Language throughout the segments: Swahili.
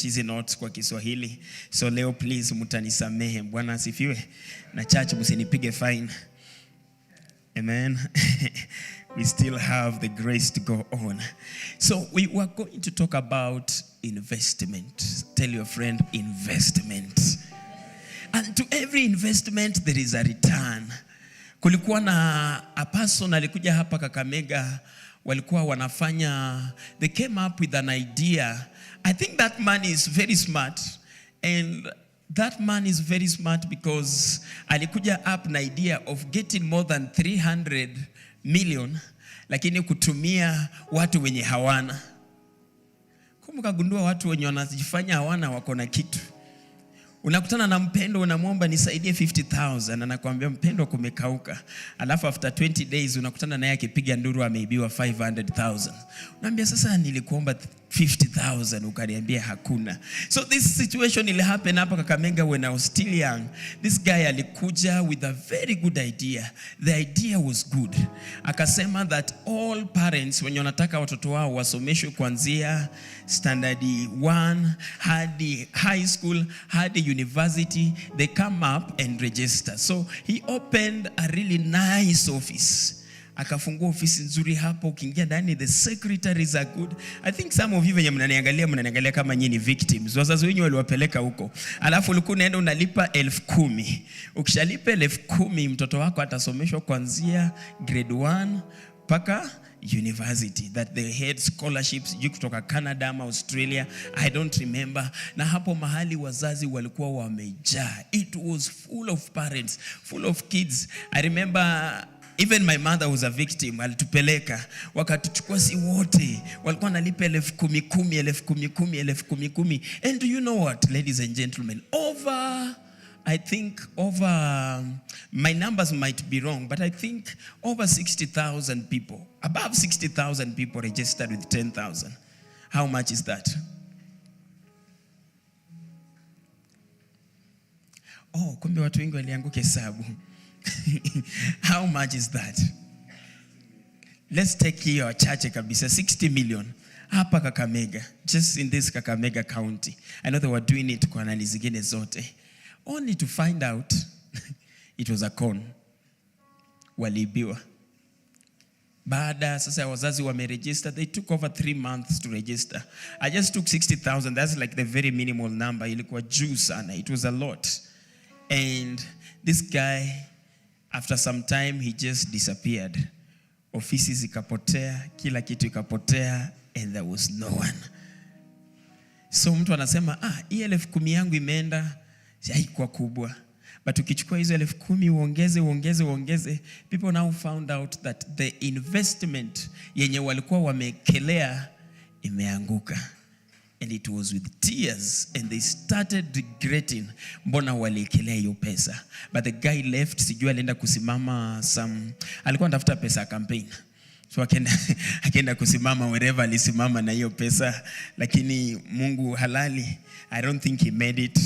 preach hizi notes kwa Kiswahili. So leo please mtanisamehe. Bwana asifiwe. Na church msinipige fine. Amen. We still have the grace to go on. So we were going to talk about investment. Tell your friend, investment. And to every investment there is a return. Kulikuwa na a person alikuja hapa Kakamega, walikuwa wanafanya, they came up with an idea. I think that man is very smart, and that man is very smart because alikuja up na idea of getting more than 300 million, lakini kutumia watu wenye hawana. Kumukagundua watu wenye wanajifanya hawana wako na kitu. Unakutana na mpendo, unamwomba nisaidie 50,000, anakuambia mpendo kumekauka. Alafu after 20 days unakutana naye akipiga nduru ameibiwa 500,000. Unaambia sasa nilikuomba 50,000 ukaniambia hakuna. So this situation will happen hapa Kakamega when I was still young. This guy alikuja with a very good idea. The idea was good. Akasema that all parents when wanataka watoto wao wasomeshwe kuanzia standard 1 hadi high school hadi university, they come up and register. So he opened a really nice office. Akafungua ofisi nzuri hapo, ukiingia ndani the secretaries are good. I think some of you wenye mnaniangalia kama nyinyi victims. Wazazi wenyu waliwapeleka huko. Alafu ulikuwa unaenda unalipa 10,000. Ukishalipa 10,000 mtoto wako atasomeshwa kuanzia grade 1 mpaka university, that they had scholarships kutoka Canada ama Australia, I don't remember. Na hapo mahali wazazi walikuwa wamejaa. It was full of parents, full of kids. I remember even my mother was a victim. Alitupeleka wakatuchukua si wote, walikuwa nalipa 10,000. And do you know what, ladies and gentlemen, I think over, my numbers might be wrong, but I think over 60,000 people, above 60,000 people registered with 10,000. How much is that? Oh, kumbe watu wengi walianguka hesabu. How much is that? Let's take here chache kabisa, 60 million. Hapa Kakamega, just in this Kakamega County. I know they were doing it kwa nani zingine zote. Only to find out it was a con. Walibiwa. Baada sasa wazazi wameregister, they took over 3 months to register. I just took 60,000. That's like the very minimal number. Ilikuwa juu sana. It was a lot. And this guy, after some time, he just disappeared. Ofisi zikapotea, kila kitu ikapotea, and there was no one. So mtu anasema, hii 10,000 yangu imeenda, haikuwa kubwa. But ukichukua hizo 10,000 uongeze, people now found out that the investment yenye walikuwa wamekelea imeanguka. And it was with tears, and they started regretting mbona waliekelea hiyo pesa. But the guy left, sijui alienda kusimama alikuwa anatafuta pesa ya campaign. So akaenda kusimama wherever alisimama na hiyo pesa, lakini Mungu halali, I don't think he made it.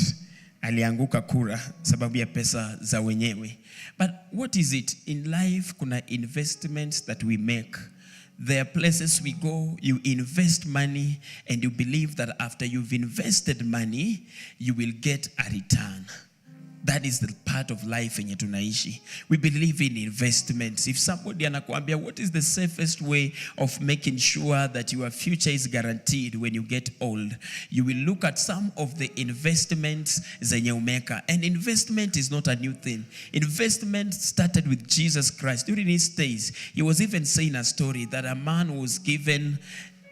Alianguka kura sababu ya pesa za wenyewe. But what is it? In life kuna investments that we make. There are places we go, you invest money, and you believe that after you've invested money, you will get a return. That is the part of life yenye tunaishi. We believe in investments. If somebody anakuambia, what is the safest way of making sure that your future is guaranteed when you get old? You will look at some of the investments zenye umeka. And investment is not a new thing. Investment started with Jesus Christ. During his days, he was even saying a story that a man was given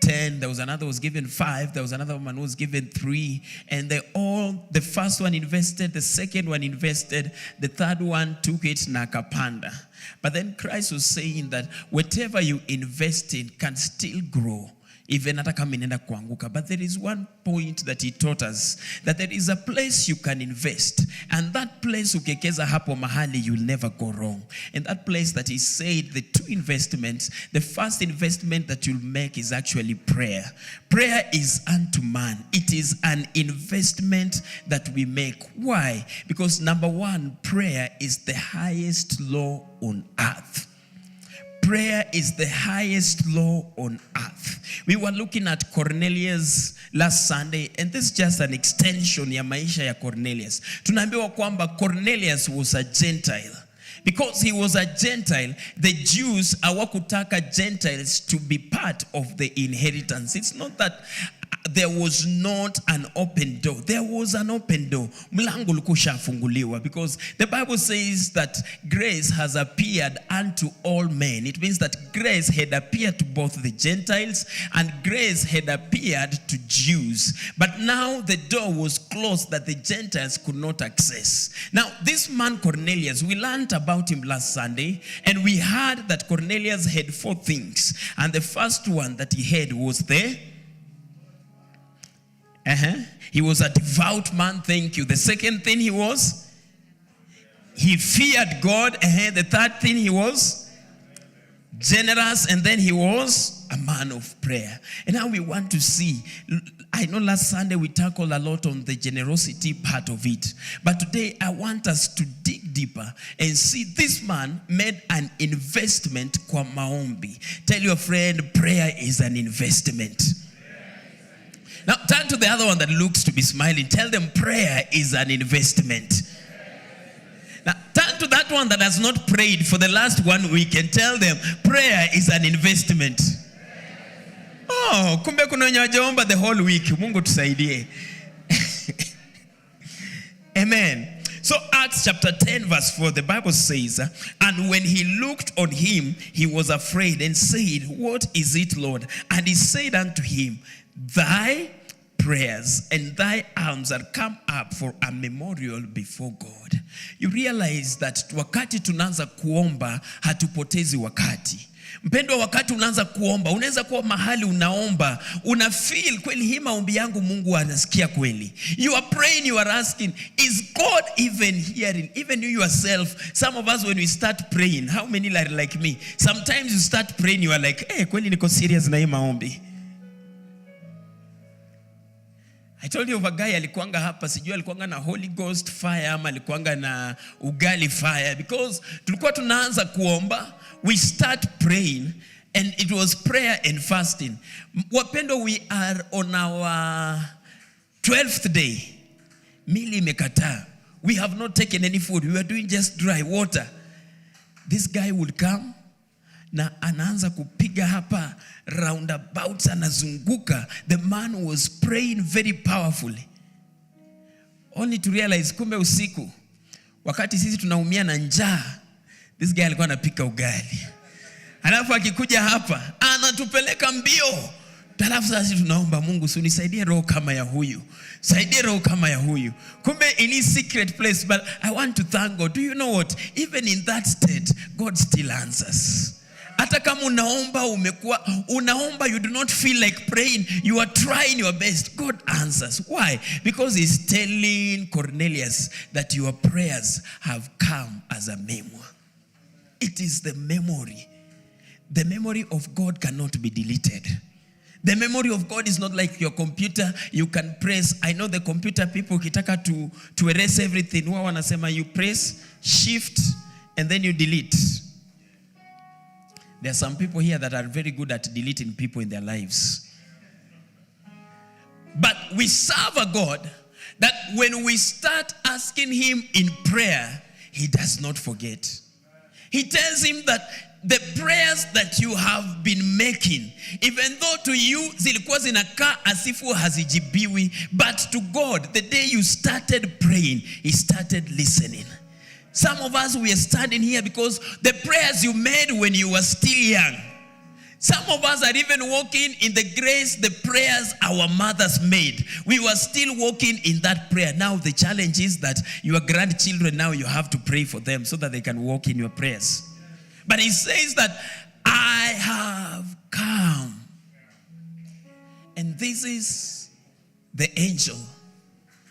10, there was another was given 5, there was another one who was given 3, and the first one invested, the second one invested, the third one took it na kapanda. But then Christ was saying that whatever you invest in can still grow, even hata kama inaenda kuanguka. But there is one point that he taught us, that there is a place you can invest, and that place ukekeza hapo mahali you'll never go wrong. And that place that he said, the 2 investments, the first investment that you'll make is actually prayer. Prayer is unto man. It is an investment that we make. Why? Because number 1, prayer is the highest law on earth. prayer is the highest law on earth. We were looking at Cornelius last Sunday, and this is just an extension ya maisha ya Cornelius. Tunaambiwa kwamba Cornelius was a Gentile. Because he was a Gentile, the Jews hawakutaka Gentiles to be part of the inheritance. It's not that there was not an open door. There was an open door. Mlango ulikuwa ushafunguliwa, because the Bible says that grace has appeared unto all men. It means that grace had appeared to both the Gentiles and grace had appeared to Jews. But now the door was closed that the Gentiles could not access. Now this man Cornelius, we learned about him last Sunday, and we heard that Cornelius had 4 things. And the first one that he had was he was a devout man. Thank you. The second thing he feared God. The third thing, he was generous. And then he was a man of prayer. And now we want to see, I know last Sunday we tackled a lot on the generosity part of it. But today I want us to dig deeper and see this man made an investment kwa maombi. Tell your friend, prayer is an investment. Now turn to the other one that looks to be smiling. Tell them prayer is an investment. Now turn to that one that has not prayed for the last 1 week and tell them prayer is an investment. Oh, kumbe kuna wenye hawajaomba the whole week. Mungu tusaidie. Amen. So Acts chapter 10 verse 4, the Bible says, and when he looked on him, he was afraid and said, what is it, Lord? And he said unto him, thy prayers and thy alms are come up for a memorial before God. You realize that wakati tunaanza kuomba hatupotezi wakati. Mpendwa, wakati unaanza kuomba, unaweza kuwa mahali unaomba, una feel kweli hii maombi yangu Mungu anasikia kweli. You are praying, you are asking, is God even hearing? Even you yourself, some of us when we start praying, how many are like me? Sometimes you start praying, you are like, kweli niko serious na hii maombi. I told you of a guy alikuanga hapa, sijui alikuanga na Holy Ghost fire ama alikuanga na ugali fire, because tulikuwa tunaanza kuomba, we start praying, and it was prayer and fasting. Wapendo, we are on our 12th day. Mili imekataa. We have not taken any food. We were doing just dry water. This guy would come na anaanza kupiga hapa roundabouts, anazunguka. The man was praying very powerfully, only to realize kumbe usiku wakati sisi tunaumia na njaa, this guy alikuwa anapika ugali, alafu akikuja hapa anatupeleka mbio. Alafu sasa tunaomba Mungu, unisaidie roho kama ya huyu, saidie roho kama ya huyu. Kumbe in his secret place. But I want to thank God. Do you know what? Even in that state, God still answers. Hata kama unaomba, you do not feel like praying, you are trying your best, God answers. Why? Because he's telling Cornelius that your prayers have come as a memory. It is the memory. The memory of God cannot be deleted. The memory of God is not like your computer. You can press. I know the computer people, ukitaka to erase everything, huwa wanasema you press shift and then you delete. There are some people here that are very good at deleting people in their lives. But we serve a God that when we start asking him in prayer, he does not forget. He tells him that the prayers that you have been making, even though to you zilikuwa zinakaa asifu hazijibiwi, but to God, the day you started praying, he started listening. Some of us, we are standing here because the prayers you made when you were still young. Some of us are even walking in the grace, the prayers our mothers made. We were still walking in that prayer. Now the challenge is that your grandchildren, now you have to pray for them so that they can walk in your prayers. But he says that I have come. And this is the angel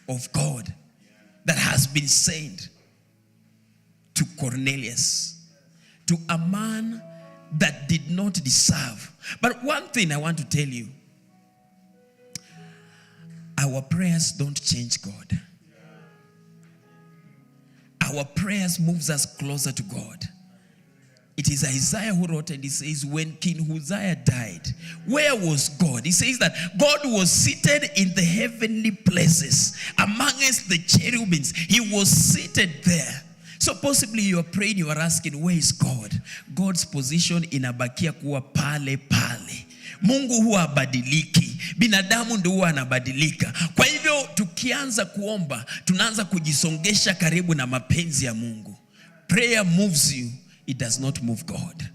of God that has been sent to Cornelius, to a man that did not deserve. But one thing I want to tell you, our prayers don't change God. Our prayers moves us closer to God. It is Isaiah who wrote, and he says, when King Uzziah died, where was God? He says that God was seated in the heavenly places amongst the cherubims. He was seated there. So possibly you are praying, you are asking, where is God? God's position inabakia kuwa pale pale. Mungu huwa habadiliki, binadamu ndio huwa anabadilika. Kwa hivyo tukianza kuomba, tunaanza kujisongesha karibu na mapenzi ya Mungu. Prayer moves you, it does not move God.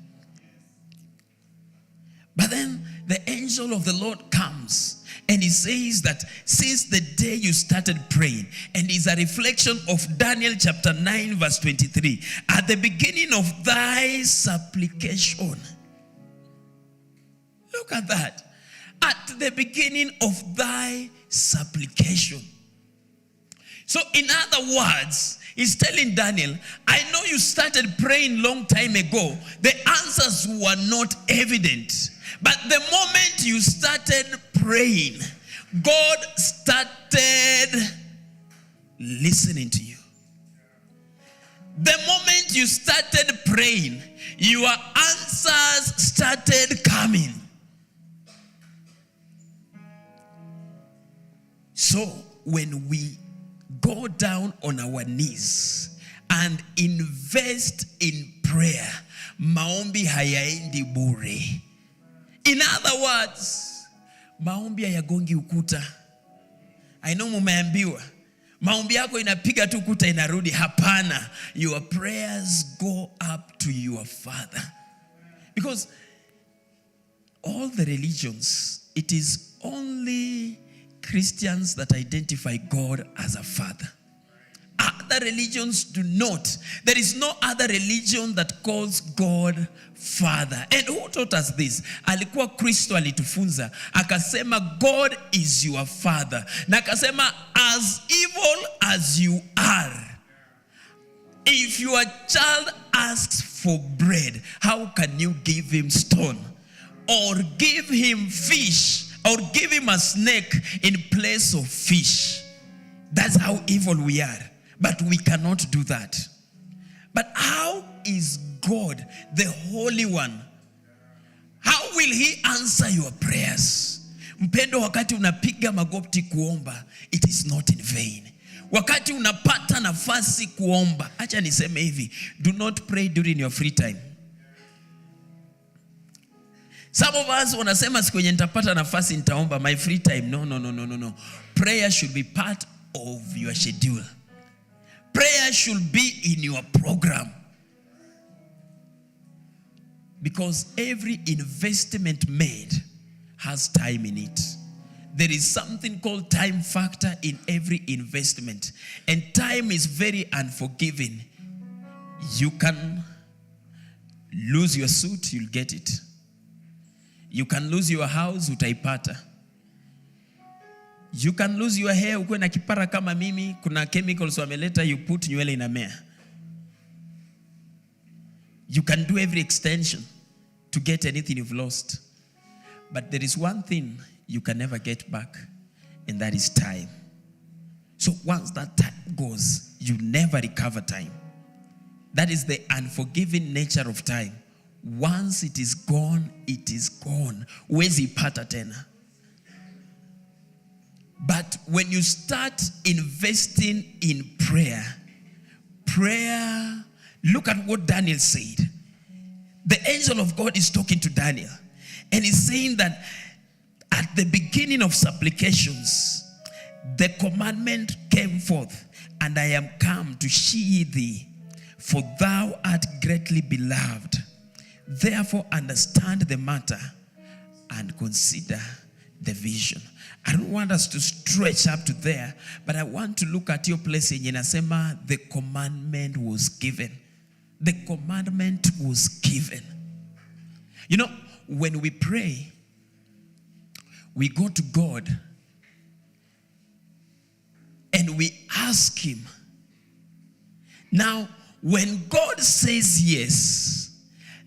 But then the angel of the Lord comes and he says that since the day you started praying, and is a reflection of Daniel chapter 9 verse 23, at the beginning of thy supplication. Look at that. At the beginning of thy supplication. So in other words, he's telling Daniel, I know you started praying long time ago. The answers were not evident. But the moment you started praying, God started listening to you. The moment you started praying, your answers started coming. So when we go down on our knees and invest in prayer, maombi hayaendi bure. In other words, maombi hayagongi ukuta. I know mumeambiwa, maombi yako inapiga tu ukuta inarudi. Hapana, your prayers go up to your Father. Because all the religions, it is only Christians that identify God as a Father. Other religions do not. There is no other religion that calls God Father. And who taught us this? Alikuwa Kristo alitufunza. Akasema God is your Father. Na akasema as evil as you are, if your child asks for bread, how can you give him stone? Or give him fish? Or give him a snake in place of fish? That's how evil we are. But we cannot do that. But how is God, the Holy One? How will he answer your prayers? Mpendo, wakati unapiga magoti kuomba, it is not in vain. Wakati unapata nafasi kuomba, acha niseme hivi, do not pray during your free time. Some of us wanasema siku yenye nitapata nafasi nitaomba, my free time. No. Prayer should be part of your schedule. Prayer should be in your program. Because every investment made has time in it. There is something called time factor in every investment. And time is very unforgiving. You can lose your suit, you'll get it. You can lose your house, utaipata. You can lose your hair, ukwe na kipara kama mimi, kuna chemicals wameleta, you put nywele inamea. You can do every extension to get anything you've lost. But there is one thing you can never get back, and that is time. So once that time goes, you never recover time. That is the unforgiving nature of time. Once it is gone, it is gone. Huwezi ipata tena. But when you start investing in prayer, look at what Daniel said. The angel of God is talking to Daniel, and he's saying that at the beginning of supplications, the commandment came forth, and I am come to see thee, for thou art greatly beloved. Therefore understand the matter and consider the vision. I don't want us to stretch up to there, but I want to look at your place in Yenasema. The commandment was given. The commandment was given. You know, when we pray, we go to God and we ask him. Now, when God says yes,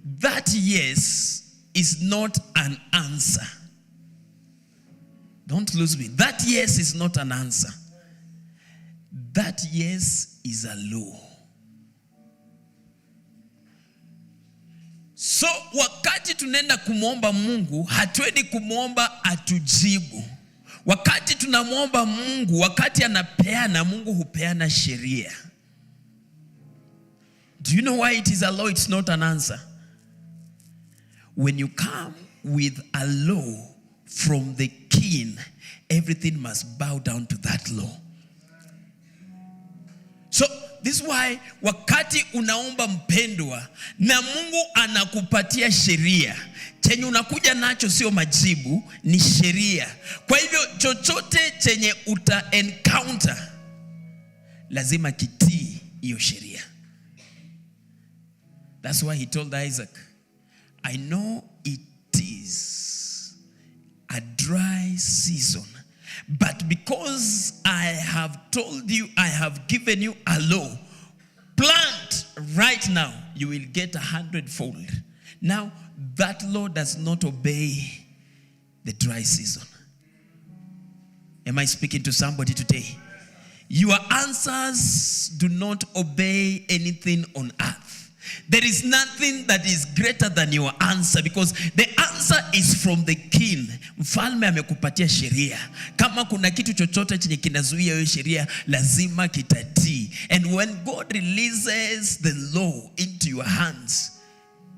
that yes is not an answer. Don't lose me. That yes is not an answer. That yes is a law. So wakati tunaenda kumwomba Mungu, hatuendi kumwomba atujibu. Wakati tunamwomba Mungu, wakati anapeana, Mungu hupeana sheria. Do you know why it is a law? It's not an answer. When you come with a law from the king, everything must bow down to that law. So this is why wakati unaomba mpendwa na Mungu anakupatia sheria, chenye unakuja nacho sio majibu, ni sheria. Kwa hivyo chochote chenye uta encounter lazima kitii hiyo sheria. That's why he told Isaac, I know it is a dry season, but because I have told you, I have given you a law, plant right now, you will get 100-fold. Now, that law does not obey the dry season. Am I speaking to somebody today? Your answers do not obey anything on earth. There is nothing that is greater than your answer, because the answer is from the king. Mfalme amekupatia sheria. Kama kuna kitu chochote chenye kinazuia hiyo sheria, lazima kitatii. And when God releases the law into your hands,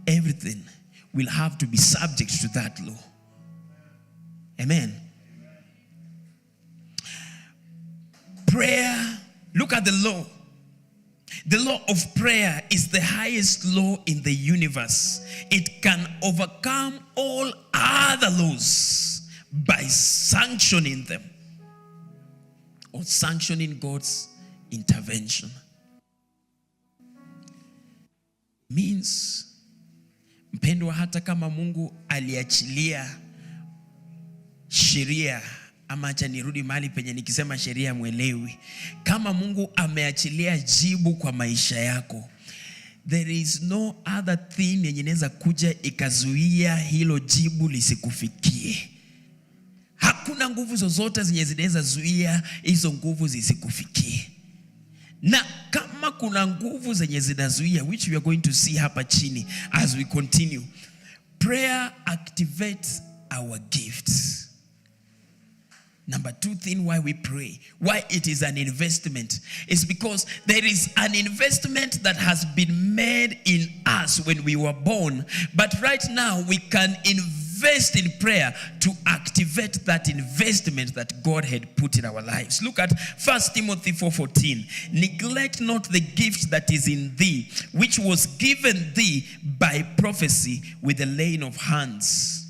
everything will have to be subject to that law. Amen. Prayer, look at the law. The law of prayer is the highest law in the universe. It can overcome all other laws by sanctioning them, or sanctioning God's intervention. Means, mpendwa, hata kama Mungu aliachilia sheria, ama acha nirudi mahali penye nikisema sheria mwelewi. Kama Mungu ameachilia jibu kwa maisha yako, there is no other thing yenye inaweza kuja ikazuia hilo jibu lisikufikie. Hakuna nguvu zozote zenye zinaweza zuia hizo nguvu zisikufikie. Na kama kuna nguvu zenye zinazuia, which we are going to see hapa chini as we continue, prayer activates our gifts. Number 2 thing why we pray, why it is an investment, is because there is an investment that has been made in us when we were born, but right now we can invest in prayer to activate that investment that God had put in our lives. Look at 1 Timothy 4:14. Neglect not the gift that is in thee, which was given thee by prophecy with the laying of hands.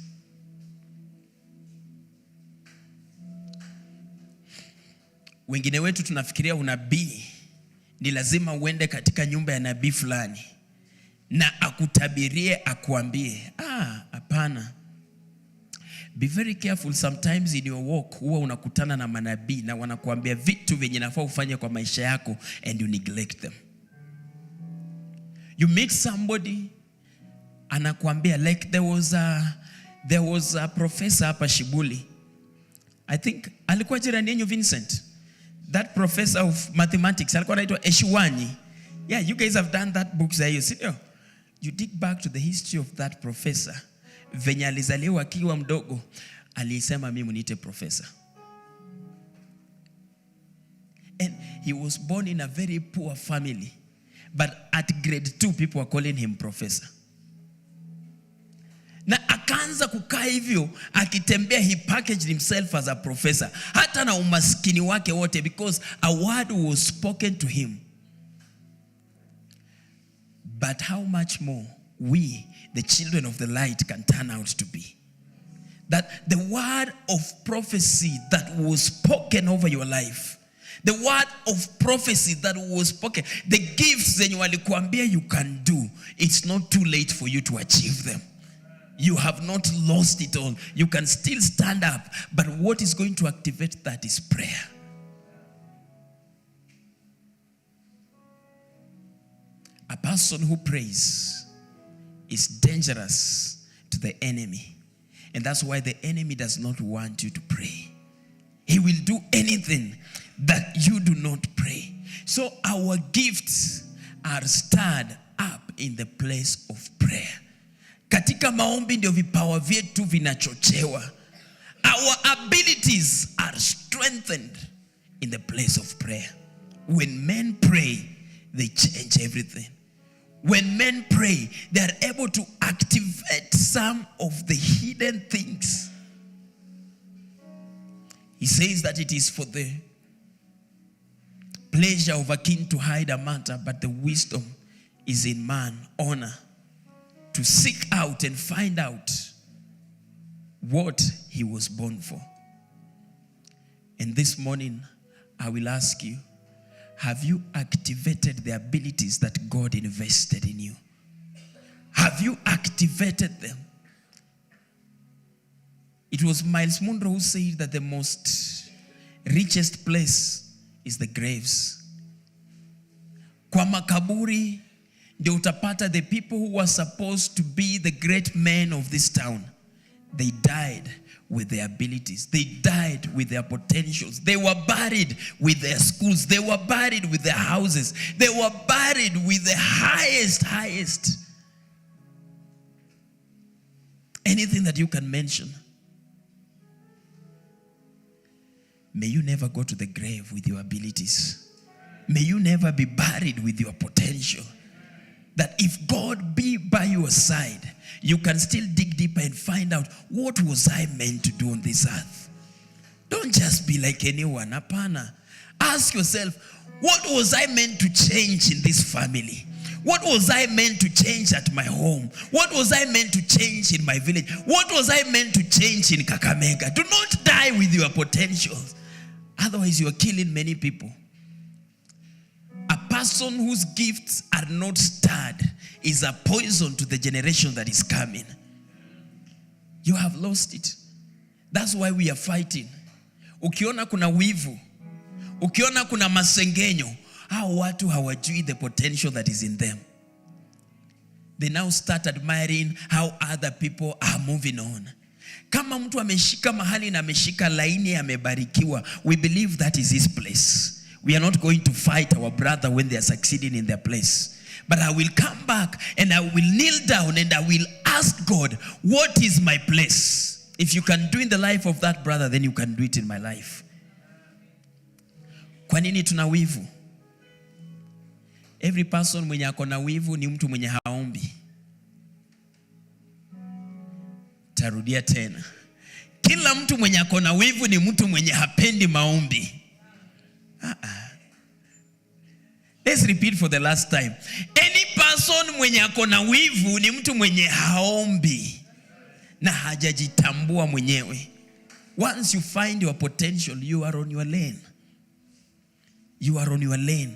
Wengine wetu tunafikiria unabii ni lazima uende katika nyumba ya nabii fulani na akutabirie, akuambie. Hapana. Be very careful. Sometimes in your walk huwa unakutana na manabii na wanakuambia vitu vyenye nafaa ufanye kwa maisha yako, and you neglect them. You meet somebody anakuambia, like there was a professor hapa Shibuli. I think alikuwa jirani yenyu Vincent. That professor of mathematics, alikuwa anaitwa Eshiwanyi. Yeah, you guys have done that book za hiyo, sio? You dig back to the history of that professor. Venye alizaliwa akiwa mdogo, alisema mimi niite professor. And he was born in a very poor family. But at grade 2, people were calling him professor. Na akaanza kukaa hivyo, akitembea, he packaged himself as a professor. Hata na umaskini wake wote, because a word was spoken to him. But how much more we, the children of the light, can turn out to be. That the word of prophecy that was spoken over your life, the word of prophecy that was spoken, the gifts that walikuambia you can do, it's not too late for you to achieve them. You have not lost it all. You can still stand up. But what is going to activate that is prayer. A person who prays is dangerous to the enemy. And that's why the enemy does not want you to pray. He will do anything that you do not pray. So our gifts are stirred up in the place of prayer. Katika maombi ndio vipawa vyetu vinachochewa. Our abilities are strengthened in the place of prayer. When men pray, they change everything. When men pray, they are able to activate some of the hidden things. He says that it is for the pleasure of a king to hide a matter, but the wisdom is in man, honor, to seek out and find out what he was born for. And this morning, I will ask you, have you activated the abilities that God invested in you? Have you activated them? It was Miles Monroe who said that the most richest place is the graves. Kwa makaburi ndio utapata the people who were supposed to be the great men of this town. They died with their abilities. They died with their potentials. They were buried with their schools. They were buried with their houses. They were buried with the highest. Anything that you can mention. May you never go to the grave with your abilities. May you never be buried with your potential. That if God be by your side, you can still dig deeper and find out, what was I meant to do on this earth? Don't just be like anyone. Hapana. Ask yourself, what was I meant to change in this family? What was I meant to change at my home? What was I meant to change in my village? What was I meant to change in Kakamega? Do not die with your potentials. Otherwise, you are killing many people. A person whose gifts are not stirred is a poison to the generation that is coming. You have lost it. That's why we are fighting. Ukiona kuna wivu, ukiona kuna masengenyo, hao watu hawajui the potential that is in them. They now start admiring how other people are moving on. Kama mtu ameshika mahali na ameshika laini amebarikiwa, we believe that is his place. We are not going to fight our brother when they are succeeding in their place. But I will come back and I will kneel down and I will ask God, what is my place? If you can do in the life of that brother, then you can do it in my life. Kwa nini tuna wivu? Every person mwenye ako na wivu ni mtu mwenye haombi. Tarudia tena. Kila mtu mwenye ako na wivu ni mtu mwenye hapendi maombi. Let's repeat for the last time. Any person mwenye ako na wivu ni mtu mwenye haombi na hajajitambua mwenyewe. Once you find your potential, you are on your lane. You are on your lane.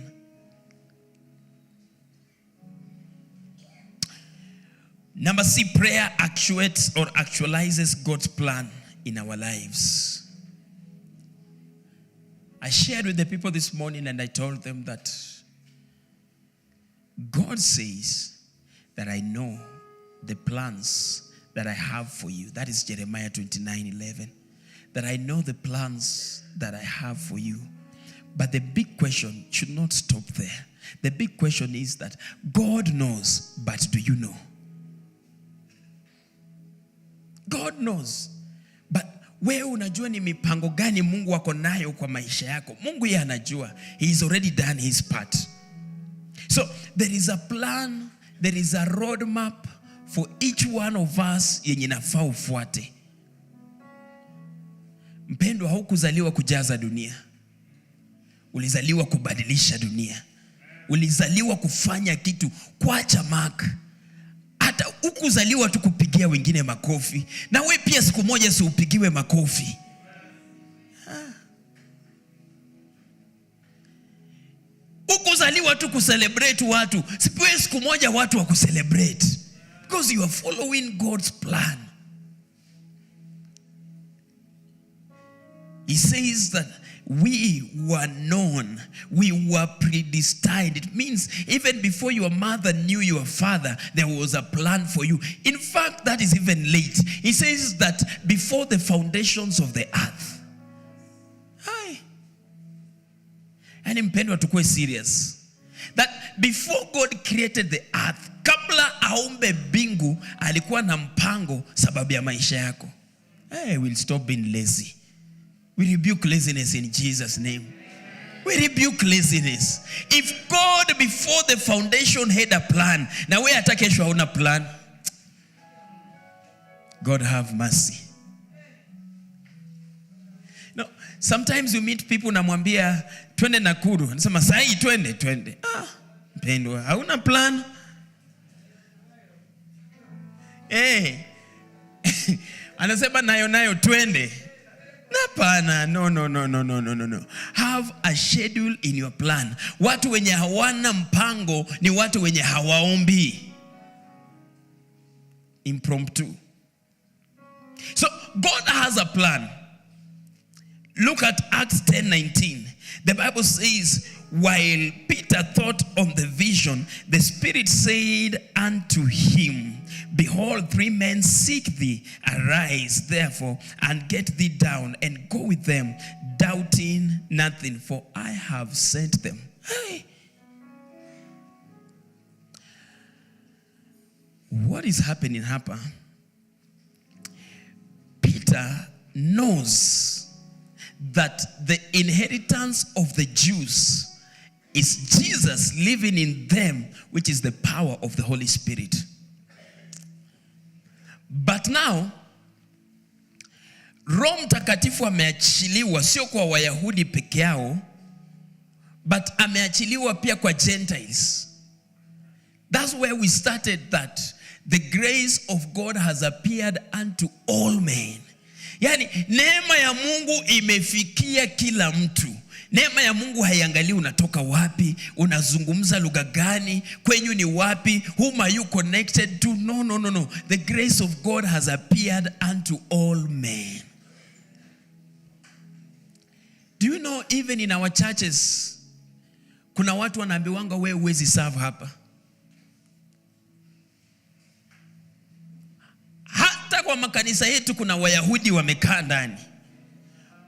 Number C, prayer actuates or actualizes God's plan in our lives. I shared with the people this morning and I told them that God says that I know the plans that I have for you. That is Jeremiah 29:11. That I know the plans that I have for you. But the big question should not stop there. The big question is that God knows, but do you know? God knows, but wewe unajua ni mipango gani Mungu wako nayo kwa maisha yako? Mungu yeye anajua. He has already done his part. So there is a plan, there is a roadmap for each one of us yenye nafaa ufuate. Mpendwa, haukuzaliwa kujaza dunia. Ulizaliwa kubadilisha dunia. Ulizaliwa kufanya kitu, kuacha mark. Hata ukuzaliwa tu kupigia wengine makofi. Na wewe pia siku moja si upigiwe makofi. Ukuzaliwa tu kucelebrate watu. Sipewe siku moja watu wa kucelebrate. Because you are following God's plan. He says that we were known, we were predestined. It means even before your mother knew your father, there was a plan for you. In fact, that is even late. He says that before the foundations of the earth. Hi. And mpendwa tukue serious. That before God created the earth, kabla aumbe bingu, alikuwa na mpango sababu ya maisha yako. Hey, we'll stop being lazy. We rebuke laziness in Jesus' name. We rebuke laziness. If God before the foundation had a plan, na we hata kesho hauna plan, God have mercy. No, sometimes you meet people namwambia twende Nakuru, anasema sahi twende. Mpendwa, hauna plan? Anasema nayo twende. Hapana, no. Have a schedule in your plan. Watu wenye hawana mpango ni watu wenye hawaombi. Impromptu. So God has a plan. Look at Acts 10:19. The Bible says, while Peter thought on the vision, the Spirit said unto him, behold, 3 men seek thee. Arise, therefore, and get thee down, and go with them, doubting nothing, for I have sent them. Hey. What is happening hapa? Peter knows that the inheritance of the Jews is Jesus living in them, which is the power of the Holy Spirit. But now, Roho Mtakatifu ameachiliwa sio kwa Wayahudi peke yao, but ameachiliwa pia kwa Gentiles. That's where we started, that the grace of God has appeared unto all men. Yani, neema ya Mungu imefikia kila mtu. Neema ya Mungu haiangalii unatoka wapi, unazungumza lugha gani, kwenyu ni wapi, whom are you connected to. No. The grace of God has appeared unto all men. Do you know, even in our churches, kuna watu wanaambiwanga wewe huwezi serve hapa. Hata kwa makanisa yetu kuna Wayahudi wamekaa ndani.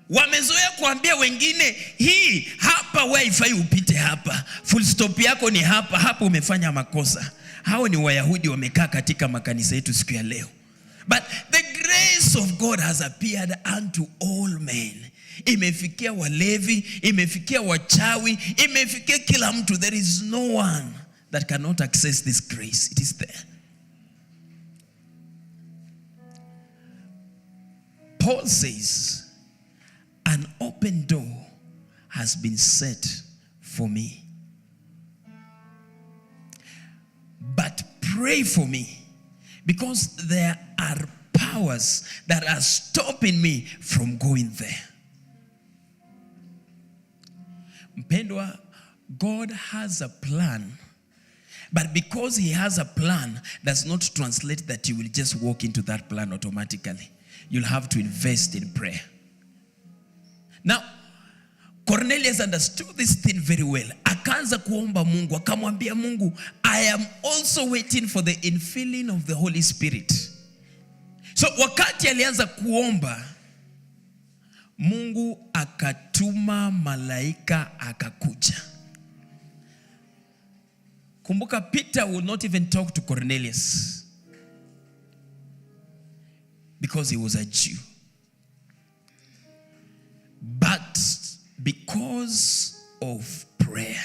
Wamezoea kuambia wengine, hii hapa wewe haifai upite hapa. Full stop yako ni hapa umefanya makosa. Hao ni Wayahudi wamekaa katika makanisa yetu siku ya leo. But the grace of God has appeared unto all men. Imefikia walevi, imefikia wachawi, imefikia kila mtu. There is no one that cannot access this grace. It is there. Paul says, an open door has been set for me. But pray for me, because there are powers that are stopping me from going there. Mpendwa, God has a plan. But because he has a plan, does not translate that you will just walk into that plan automatically. You'll have to invest in prayer. Now, Cornelius understood this thing very well. Akaanza kuomba Mungu, akamwambia Mungu, I am also waiting for the infilling of the Holy Spirit. So wakati alianza kuomba, Mungu akatuma malaika akakuja. Kumbuka, Peter would not even talk to Cornelius because he was a Jew. But because of prayer,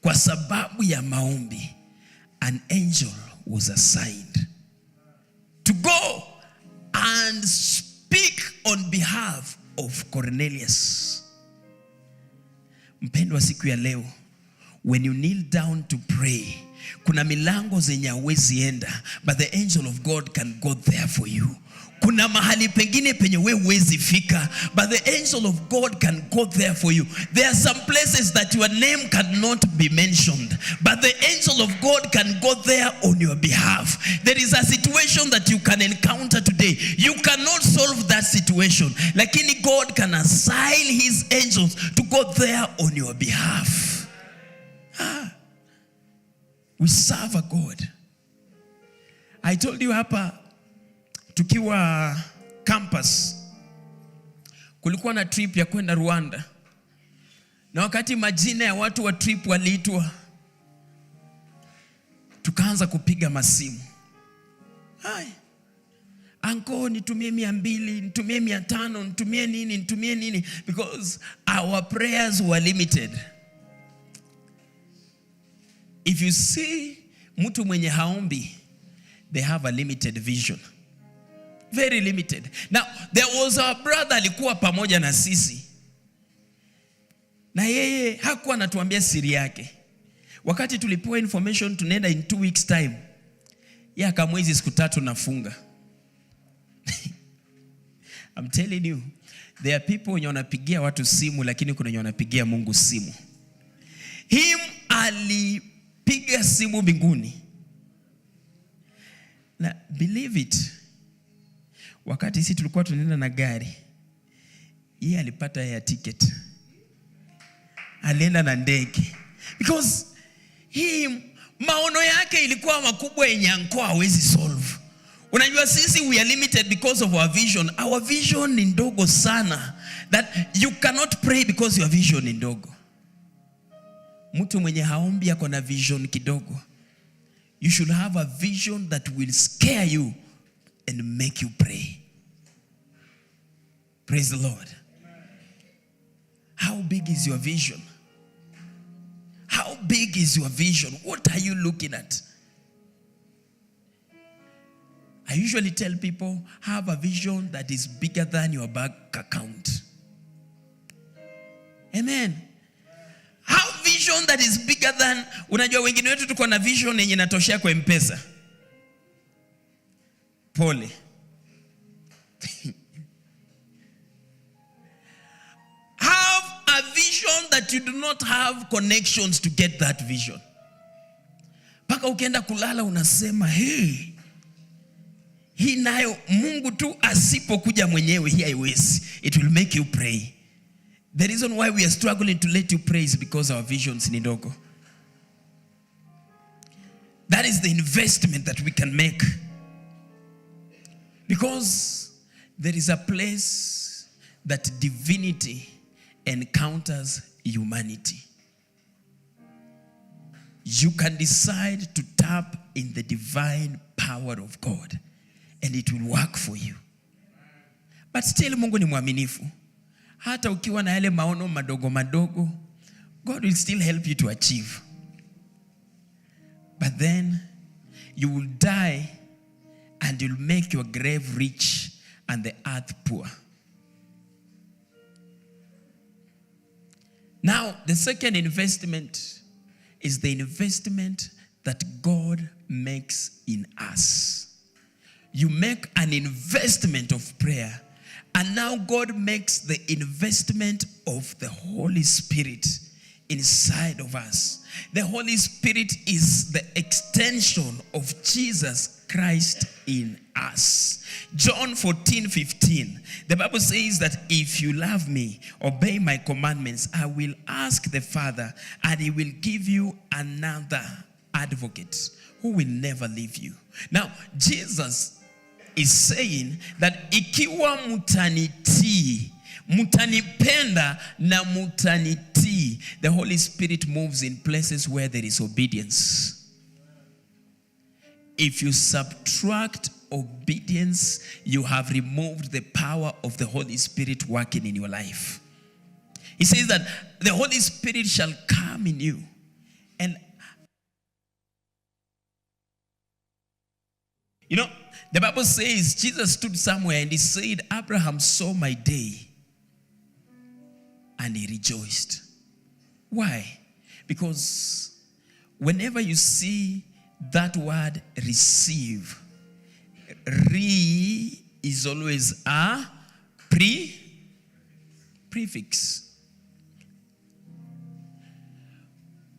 kwa sababu ya maombi, an angel was assigned to go and speak on behalf of Cornelius. Mpendwa, siku ya leo, when you kneel down to pray, kuna milango zenye hauwezi enda, but the angel of God can go there for you. Kuna mahali pengine penye wewe huwezi fika, but the angel of God can go there for you. There are some places that your name cannot be mentioned, but the angel of God can go there on your behalf. There is a situation that you can encounter today. You cannot solve that situation, lakini God can assign his angels to go there on your behalf. We serve a God. I told you hapa tukiwa campus, kulikuwa na trip ya kwenda Rwanda. Na wakati majina ya watu wa trip waliitwa, tukaanza kupiga masimu. Hai, anko, nitumie 200, nitumie 500, nitumie nini, because our prayers were limited. If you see mtu mwenye haombi, they have a limited vision. Very limited. Now, there was a brother alikuwa pamoja na sisi. Na yeye hakuwa anatuambia siri yake. Wakati tulipewa information tunaenda in 2 weeks time, yeye akamwezi siku 3 nafunga. I'm telling you, there are people wenye wanapigia watu simu, lakini kuna wenye wanapigia Mungu simu. Him alipiga simu mbinguni. Na believe it, wakati sisi tulikuwa tunaenda na gari, yeye alipata ya ticket. Alienda na ndege. Because maono yake ilikuwa makubwa yenye anko hawezi solve. Unajua sisi we are limited because of our vision. Our vision ni ndogo sana, that you cannot pray because your vision ni ndogo. Mtu mwenye haombi ako na vision kidogo. You should have a vision that will scare you and make you pray. Praise the Lord. How big is your vision? How big is your vision? What are you looking at? I usually tell people, have a vision that is bigger than your bank account. Amen. Have vision that is bigger than, unajua wengine wetu tuko na vision yenye inatoshea kwa M-Pesa. Pole. Have a vision that you do not have connections to get that vision. Paka ukienda kulala unasema, hey, hii nayo Mungu tu asipokuja mwenyewe hii haiwezi. It will make you pray. The reason why we are struggling to let you pray is because our visions ni ndogo. That is the investment that we can make. Because there is a place that divinity encounters humanity. You can decide to tap in the divine power of God and it will work for you. But still Mungu ni mwaminifu. Hata ukiwa na yale maono madogo madogo, God will still help you to achieve. But then you will die and you'll make your grave rich and the earth poor. Now, the second investment is the investment that God makes in us. You make an investment of prayer, and now God makes the investment of the Holy Spirit inside of us. The Holy Spirit is the extension of Jesus Christ in us. John 14:15. The Bible says that if you love me, obey my commandments, I will ask the Father, and he will give you another advocate who will never leave you. Now, Jesus is saying that ikiwa mutanitii, mutanipenda na mutanitii, the Holy Spirit moves in places where there is obedience. If you subtract obedience, you have removed the power of the Holy Spirit working in your life. He says that the Holy Spirit shall come in you. And you know, the Bible says Jesus stood somewhere and he said, Abraham saw my day and he rejoiced. Why? Because whenever you see that word receive, re is always a prefix.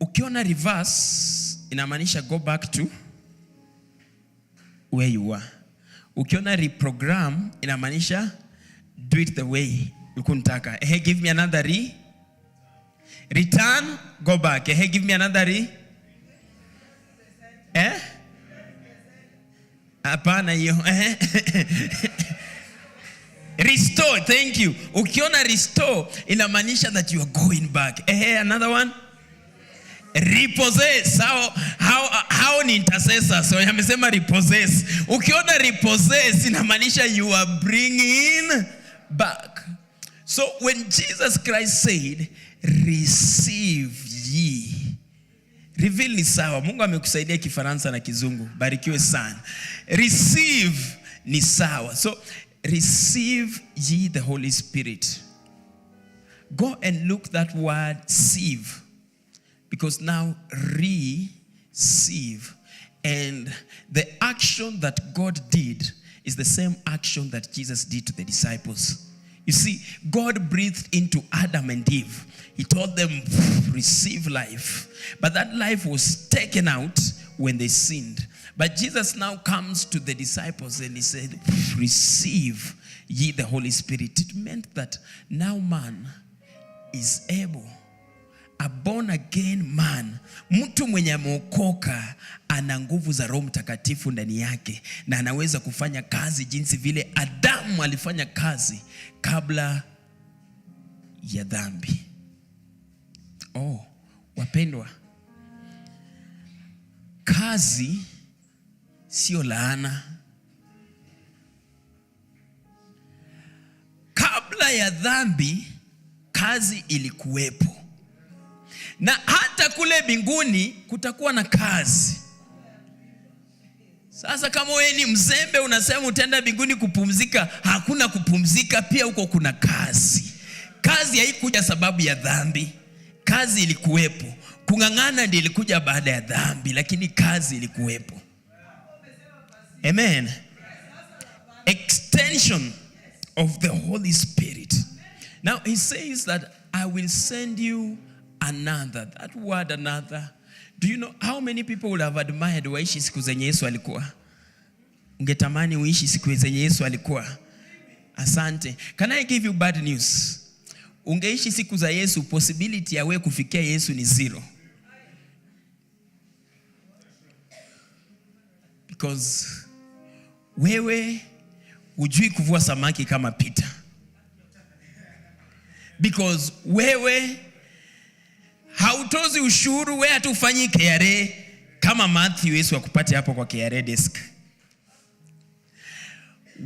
Ukiona reverse inamaanisha go back to where you were. Ukiona reprogram inamaanisha do it the way ukuntaka. Hey, give me another return, go back. Hey, give me another Hapana hiyo. Restore, thank you. Ukiona restore inamaanisha that you are going back. Another one. Repossess. How ni intercessor? So amesema repossess. Ukiona repossess inamaanisha you are bringing back. So when Jesus Christ said, receive ye. Reveal ni sawa. Mungu amekusaidia Kifaransa na Kizungu. Barikiwe sana. Receive ni sawa. So receive ye the Holy Spirit. Go and look that word sieve. Because now receive. And the action that God did is the same action that Jesus did to the disciples. You see, God breathed into Adam and Eve. He told them, receive life. But that life was taken out when they sinned. But Jesus now comes to the disciples and he said, receive ye the Holy Spirit. It meant that now man is able, a born again man, mtu mwenye ameokoka ana nguvu za Roho Mtakatifu ndani yake na anaweza kufanya kazi jinsi vile Adamu alifanya kazi kabla ya dhambi. Oh, wapendwa, kazi sio laana. Kabla ya dhambi kazi ilikuwepo. Na hata kule mbinguni kutakuwa na kazi. Sasa kama wewe ni mzembe unasema utaenda mbinguni kupumzika, hakuna kupumzika, pia huko kuna kazi. Kazi haikuja sababu ya dhambi. Kazi ilikuwepo. Kung'ang'ana ndiyo ilikuja baada ya dhambi, lakini kazi ilikuwepo. Amen. Extension of the Holy Spirit. Now he says that I will send you another. That word another. Do you know how many people would have admired waishi siku zenye Yesu alikuwa? Ungetamani uishi siku zenye Yesu alikuwa? Asante. Can I give you bad news? Ungeishi siku za Yesu, possibility ya wewe kufikia Yesu ni zero. Because wewe hujui kuvua samaki kama Peter. Because wewe hautozi ushuru, wewe hatufanyi KRA kama Matthew Yesu akupate hapo kwa KRA desk.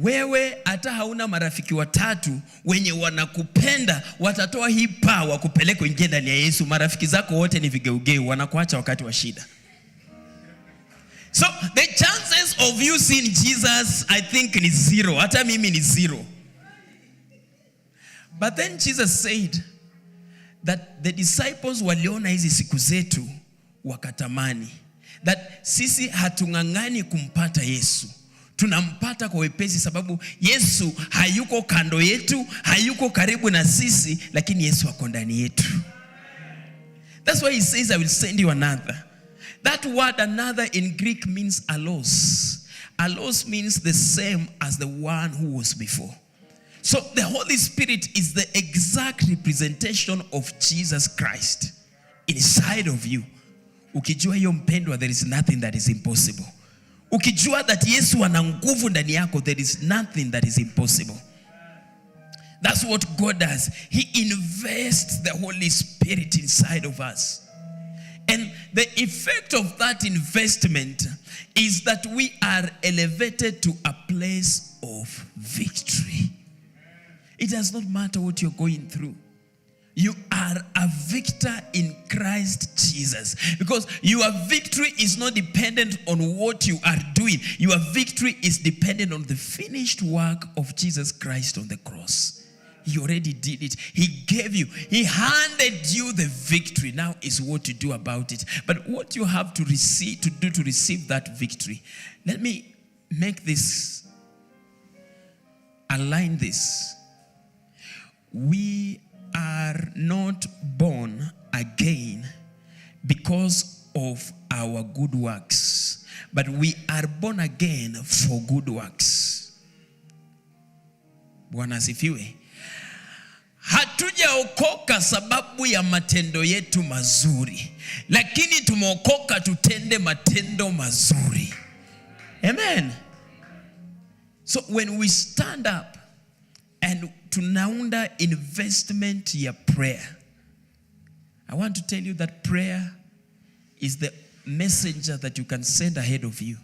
Wewe hata hauna marafiki watatu wenye wanakupenda, watatoa hii power kupeleka nje ndani ya Yesu. Marafiki zako wote ni vigeugeu, wanakuacha wakati wa shida. So the chances of you seeing Jesus, I think, ni zero. Hata mimi ni zero. But then Jesus said that the disciples waliona hizi siku zetu wakatamani. That sisi hatung'ang'ani kumpata Yesu. Tunampata kwa wepesi sababu Yesu hayuko kando yetu, hayuko karibu na sisi, lakini Yesu ako ndani yetu. That's why he says I will send you another. That word another in Greek means allos. Allos means the same as the one who was before. So the Holy Spirit is the exact representation of Jesus Christ inside of you. Ukijua hiyo mpendwa, there is nothing that is impossible. Ukijua that Yesu ana nguvu ndani yako, there is nothing that is impossible. That's what God does. He invests the Holy Spirit inside of us. And the effect of that investment is that we are elevated to a place of victory. It does not matter what you're going through. You are a victor in Christ Jesus. Because your victory is not dependent on what you are doing. Your victory is dependent on the finished work of Jesus Christ on the cross. He already did it. He gave you. He handed you the victory. Now is what to do about it. But what you have to do to receive that victory. Let me make this, align this. We are not born again because of our good works, but we are born again for good works. Bwana asifiwe. Hatujaokoka sababu ya matendo yetu mazuri, lakini tumeokoka tutende matendo mazuri. Amen. So when we stand up and tunaunda investment ya prayer, I want to tell you that prayer is the messenger that you can send ahead of you.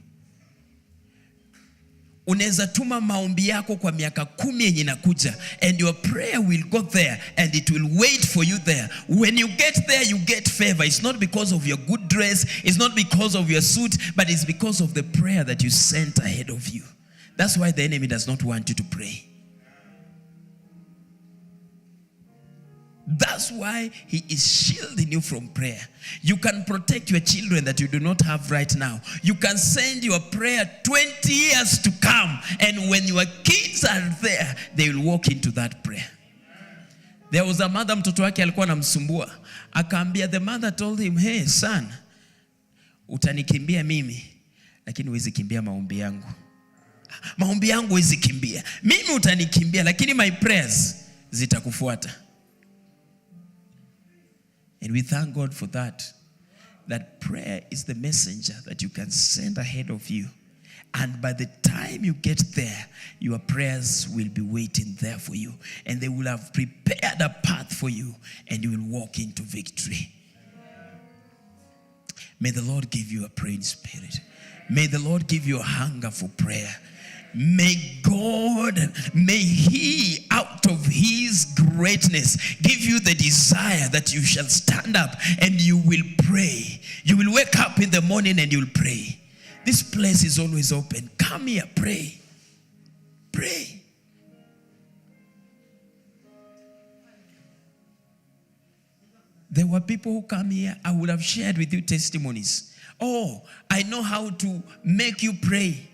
Unaweza tuma maombi yako kwa miaka 10 yenye inakuja, and your prayer will go there and it will wait for you there. When you get there, you get favor. It's not because of your good dress, it's not because of your suit, but it's because of the prayer that you sent ahead of you. That's why the enemy does not want you to pray. That's why he is shielding you from prayer. You can protect your children that you do not have right now. You can send your prayer 20 years to come, and when your kids are there, they will walk into that prayer. There was a mother, mtoto wake alikuwa anamsumbua. Akaambia, the mother told him, hey son, utanikimbia mimi, lakini huwezi kimbia maombi yangu. Maombi yangu huwezi kimbia. Mimi utanikimbia, lakini my prayers zitakufuata. And we thank God for that. That prayer is the messenger that you can send ahead of you. And by the time you get there, your prayers will be waiting there for you. And they will have prepared a path for you. And you will walk into victory. May the Lord give you a praying spirit. May the Lord give you a hunger for prayer. May he out of his greatness give you the desire that you shall stand up and you will pray. You will wake up in the morning and you will pray. This place is always open. Come here, pray. Pray. There were people who come here, I would have shared with you testimonies. Oh, I know how to make you pray.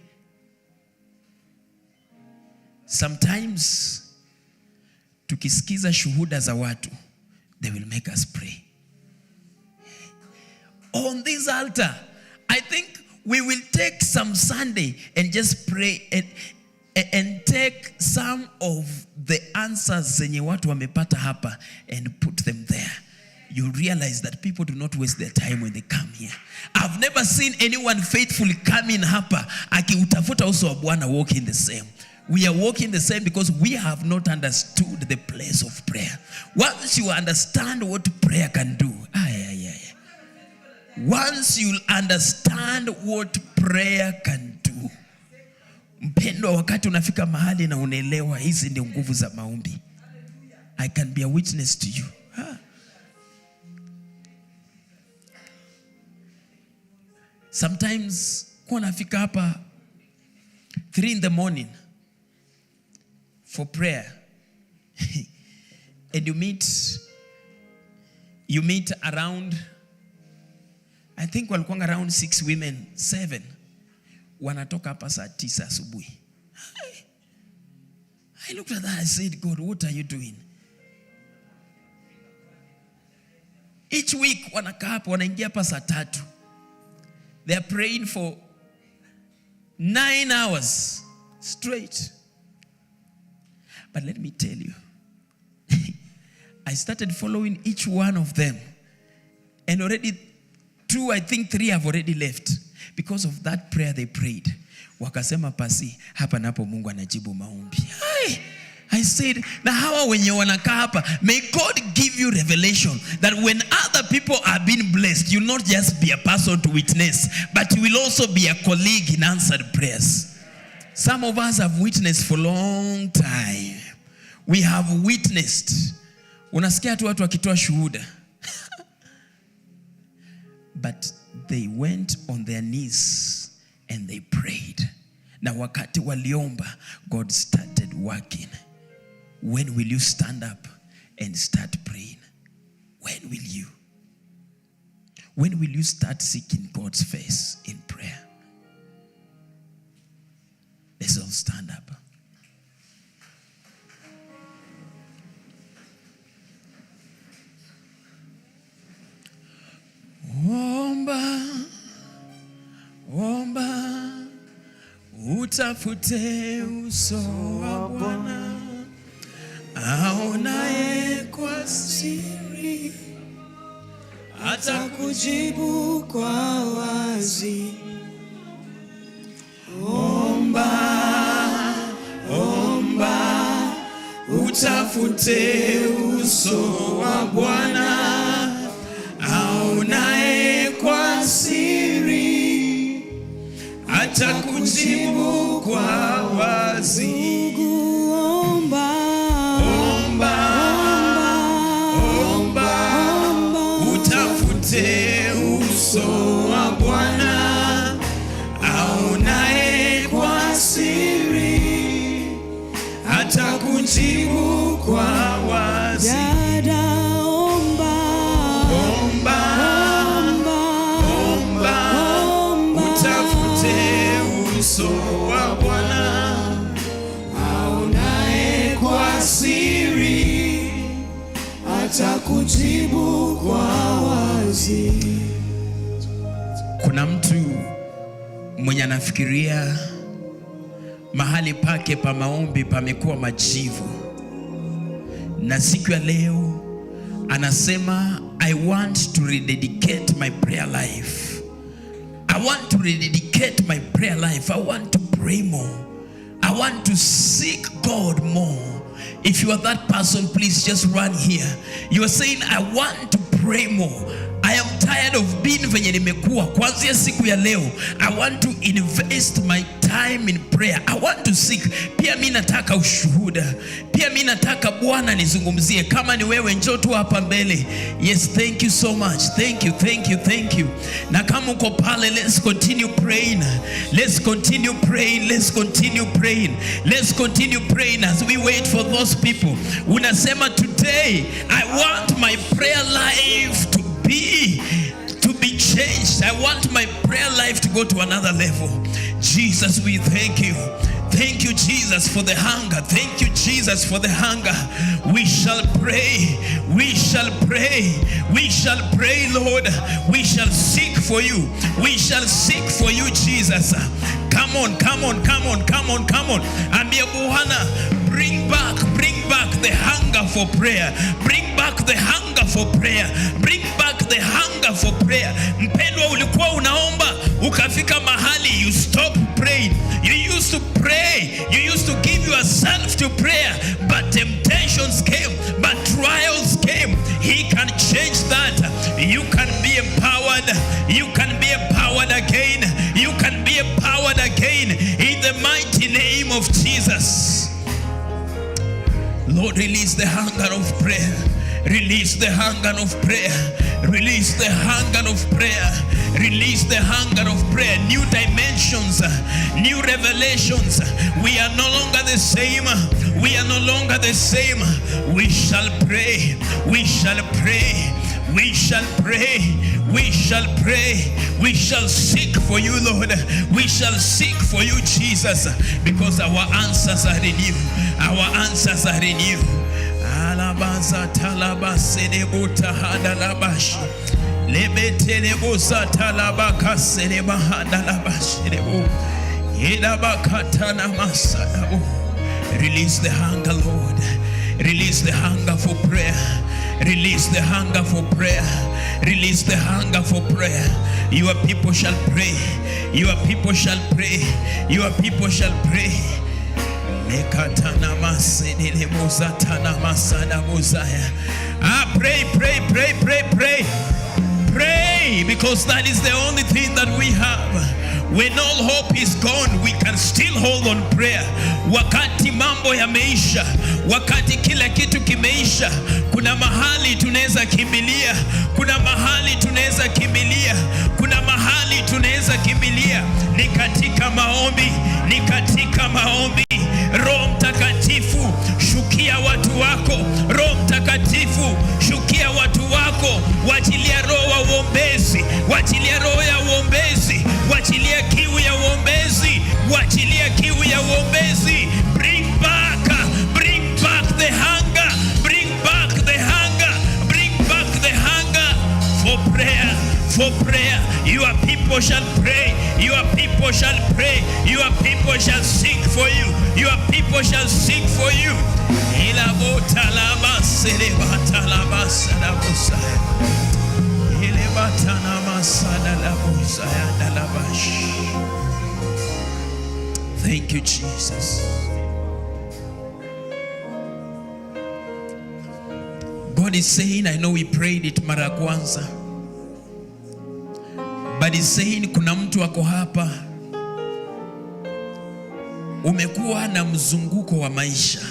Sometimes, tukisikiza shuhuda za watu, they will make us pray. On this altar, I think we will take some Sunday and just pray and take some of the answers zenye watu wamepata hapa and put them there. You realize that people do not waste their time when they come here. I've never seen anyone faithfully come in hapa akiutafuta uso wa Bwana walking the same. We are walking the same because we have not understood the place of prayer. Once you understand what prayer can do, once you understand what prayer can do, mpendwa, wakati unafika mahali na unaelewa hizi ndio nguvu za maombi, I can be a witness to you. Sometimes kwa nafika hapa 3 in the morning for prayer and you meet around, I think walikuwa around 6 women, 7 wanatoka hapa saa 9 asubuhi. I looked at that, I said, God, what are you doing? Each week wanakaa hapa, wanaingia hapa saa 3. They are praying for 9 hours straight. But let me tell you, I started following each one of them. And already 2, I think 3 have already left. Because of that prayer they prayed. Wakasema pasi, hapa napo Mungu anajibu maombi. I said, na hawa wenye wanakaa hapa, may God give you revelation that when other people are being blessed, you'll not just be a person to witness, but you will also be a colleague in answered prayers. Some of us have witnessed for a long time. We have witnessed. Unasikia tu watu wakitoa shuhuda. But they went on their knees and they prayed. Na wakati waliomba, God started working. When will you stand up and start praying? When will you? When will you start seeking God's face in prayer? Let's all stand up. Omba, omba, utafute uso wa Bwana, aonaye kwa siri, atakujibu kwa wazi. Omba, omba, utafute uso wa Bwana, aonaye kwa kujibu kwa wazi. Omba, utafute uso wa Bwana aonaye kwa siri, atakujibu kwa wazi. dada, utafute uso wa Bwana aonaye kwa siri, atakujibu kwa wazi. Kuna mtu mwenye anafikiria mahali pake pa maombi pamekuwa majivu, na siku ya leo anasema I want to rededicate my prayer life. I want to rededicate my prayer life. I want to pray more. I want to seek God more. If you are that person, please just run here. You are saying, I want to pray more. I am tired of being venye nimekuwa. Kuanzia siku ya leo, I want to invest my time in prayer. I want to seek. Pia mimi nataka ushuhuda. Pia mimi nataka Bwana nizungumzie. Kama ni wewe, njoo tu hapa mbele. Yes, thank you so much. Thank you. Na kama uko pale, let's continue praying. Let's continue praying as we wait for those people. Unasema today, I want my prayer life to be changed. I want my prayer life to go to another level. Jesus, we thank you. Thank you, Jesus, for the hunger. Thank you, Jesus, for the hunger. We shall pray. We shall pray. We shall pray, Lord. We shall seek for you. We shall seek for you, Jesus. Come on. Ambia Bwana, bring back the hunger for prayer. Bring back the hunger for prayer. Bring back the hunger for prayer. Mpendwa, ulikuwa unaomba ukafika mahali you stop praying. You used to pray. You used to give yourself to prayer, but temptations came, but trials came. He can change that. You can be empowered. You can be empowered again. You can be empowered again in the mighty name of Jesus. Lord, release the hunger of prayer. Release the hunger of prayer. Release the hunger of prayer. Release the hunger of prayer. New dimensions, new revelations. We are no longer the same. We are no longer the same. We shall pray. We shall pray. We shall pray. We shall pray. We shall seek for you, Lord. We shall seek for you, Jesus, because our answers are in you. Our answers are in you. Alabaza talabase debuta hadalabashi. Lebetelebosa talabaka selebahada labashi debu. Yedabakatana masadabu. Release the hunger, Lord. Release the hunger for prayer. Release the hunger for prayer. Release the hunger for prayer. Your people shall pray. Your people shall pray. Your people shall pray. Pray, because that is the only thing that we have. When all hope is gone, we can still hold on prayer. Wakati mambo yameisha, wakati kila kitu kimeisha, kuna mahali tunaweza kimbilia. Kuna mahali tunaweza kimbilia. Kuna mahali tunaweza kimbilia. Ni katika maombi. Ni katika maombi. Roho Mtakatifu, shukia watu wako. Roho Mtakatifu, shukia watu wako. Wachilia roho wa uombezi. Wachilia roho ya uombezi. Wachilia kiu ya uombezi. Wachilia kiu ya uombezi. Bring back the hunger. Bring back the hunger. Bring back the hunger for prayer. For prayer. Your people shall pray. Your people shall pray. Your people shall seek for you. Your people shall seek for you. Thank you, Jesus. God is saying, I know we prayed it mara kwanza, but he's saying kuna mtu ako hapa umekuwa na mzunguko wa maisha,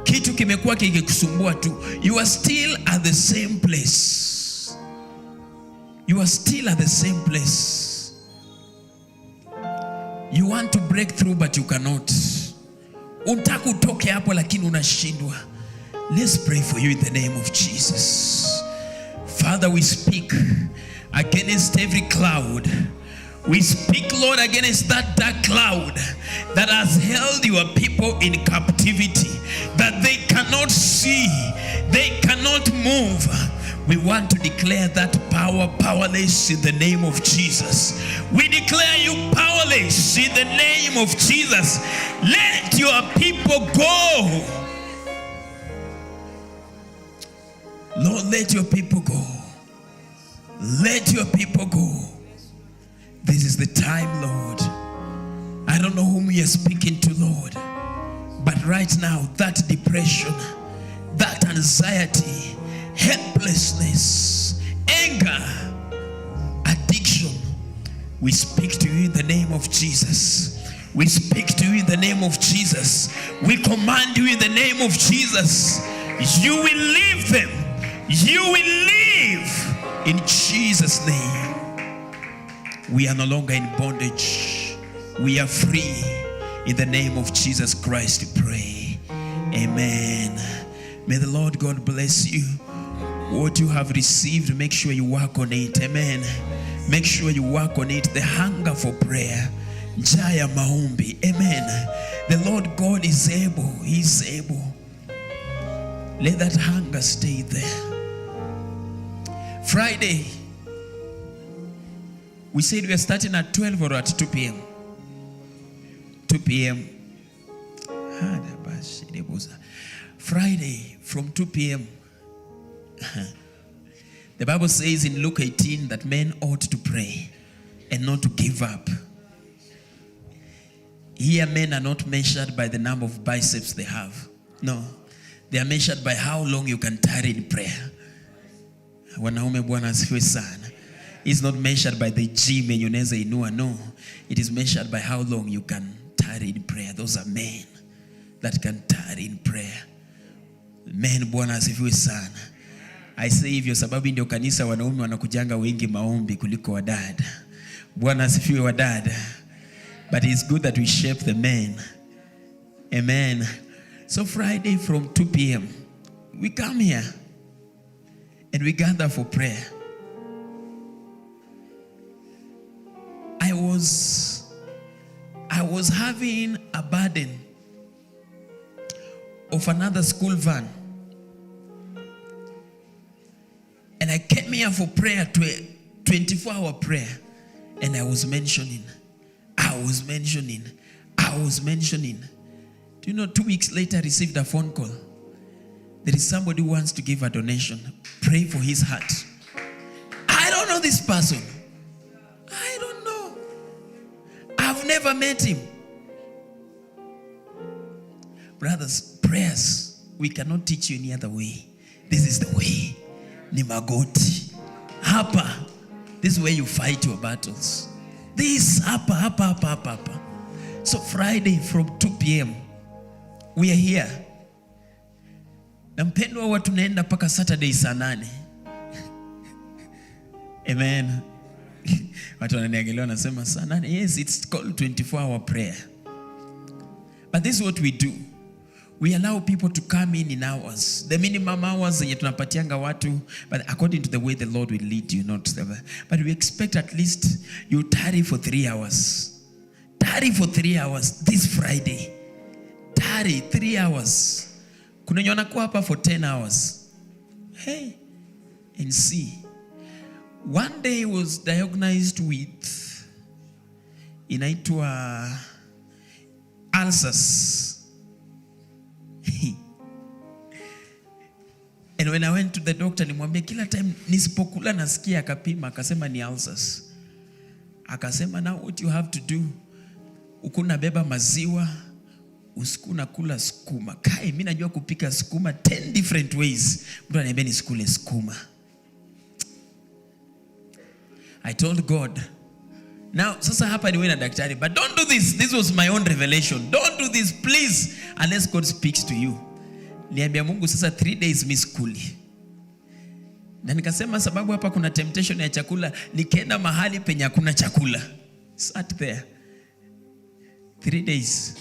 kitu kimekuwa kikikusumbua tu, you are still at the same place. You are still at the same place. You want to break through but you cannot. Unataka utoke hapo lakini unashindwa. Let's pray for you in the name of Jesus. Father, we speak against every cloud. We speak, Lord, against that dark cloud that has held your people in captivity, that they cannot see, they cannot move. We want to declare that power powerless in the name of Jesus. We declare you powerless in the name of Jesus. Let your people go. Lord, let your people go. Let your people go. This is the time, Lord. I don't know whom you are speaking to, Lord, but right now, that depression, that anxiety, helplessness, anger, addiction, we speak to you in the name of Jesus. We speak to you in the name of Jesus. We command you in the name of Jesus. You will leave them. You will live in Jesus' name. We are no longer in bondage. We are free. In the name of Jesus Christ we pray. Amen. May the Lord God bless you. What you have received, make sure you work on it. Amen. Make sure you work on it. The hunger for prayer. Jaya maombi. Amen. The Lord God is able. He is able. Let that hunger stay there. Friday, we said we are starting at 12 or at 2 p.m. 2 p.m. Friday from 2 p.m. The Bible says in Luke 18 that men ought to pray and not to give up. Here men are not measured by the number of biceps they have. No. They are measured by how long you can tarry in prayer. Wanaume Bwana asifiwe sana. It's not measured by the gym and unaweza inua. No. It is measured by how long you can tarry in prayer. Those are men that can tarry in prayer. Men Bwana asifiwe sana. I say hivyo sababu ndio kanisa wanaume wanakujanga wengi maombi kuliko wadada. Bwana asifiwe wadada. But it's good that we shape the men. Amen. So Friday from 2 p.m. we come here and we gather for prayer. I was having a burden of another school van. And I came here for prayer, to a 24-hour prayer. And I was mentioning. Do you know, 2 weeks later I received a phone call. There is somebody who wants to give a donation. Pray for his heart. I don't know this person. I don't know. I've never met him. Brothers, prayers, we cannot teach you any other way. This is the way. Ni magoti. Hapa. This is where you fight your battles. This, hapa. So Friday from 2 p.m. we are here. Na mpendwa huwa tunaenda paka Saturday saa 8. Amen. Watu wananiangalia wanasema saa 8. Yes, it's called 24-hour prayer. But this is what we do. We allow people to come in hours. The minimum hours zenye tunapatianga watu, but according to the way the Lord will lead you, not the. But we expect at least you tarry for 3 hours. Tarry for 3 hours this Friday. Tarry 3 hours. Kuna nyona kwa hapa for 10 hours. Hey, and see. One day was diagnosed with inaitwa ulcers. And when I went to the doctor, nimwambia kila time nisipokula nasikia, akapima akasema ni ulcers. Akasema now what you have to do, ukuna beba maziwa, usikuna kula sukuma. Kai, mimi najua kupika sukuma 10 different ways. Mtu ananiambia nisikule sukuma. I told God, Now, sasa hapa niwe na daktari, but don't do this. This was my own revelation. Don't do this, please, unless God speaks to you. Niambia Mungu sasa 3 days mimi sikuli. Na nikasema sababu hapa kuna temptation ya chakula, nikaenda mahali penye hakuna chakula. Sat there 3 days.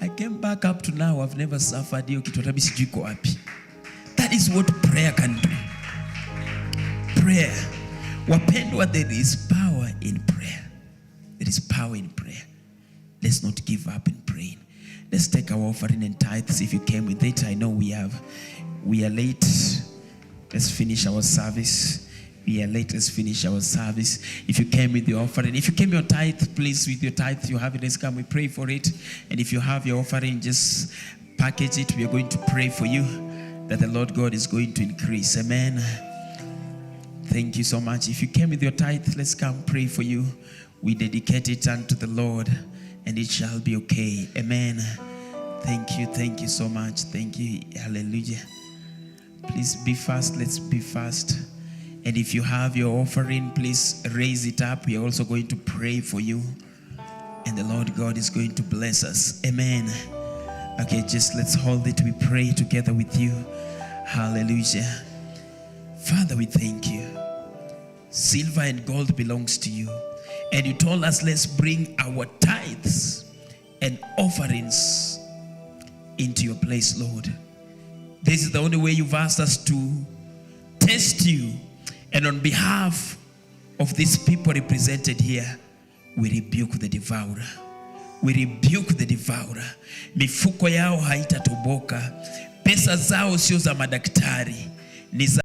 I came back up to now, I've never suffered. Hiyo kitu hata sijui iko wapi. That is what prayer can do. Prayer. Wapendwa, there is power in prayer. There is power in prayer. Let's not give up in praying. Let's take our offering and tithes. If you came with it, I know we are late. Let's finish our service. We are late. Let's finish our service. If you came with your offering, if you came your tithe, please, with your tithe, you have it. Let's come. We pray for it. And if you have your offering, just package it. We are going to pray for you that the Lord God is going to increase. Amen. Thank you so much. If you came with your tithe, let's come pray for you. We dedicate it unto the Lord, and it shall be okay. Amen. Thank you. Thank you so much. Thank you. Hallelujah. Please be fast. Let's be fast. And if you have your offering, please raise it up. We are also going to pray for you. And the Lord God is going to bless us. Amen. Okay, just let's hold it. We pray together with you. Hallelujah. Father, we thank you. Silver and gold belongs to you. And you told us, let's bring our tithes and offerings into your place, Lord. This is the only way you've asked us to test you. And on behalf of these people represented here, we rebuke the devourer. We rebuke the devourer. Mifuko yao haitatoboka. Pesa zao sio za madaktari. Ni za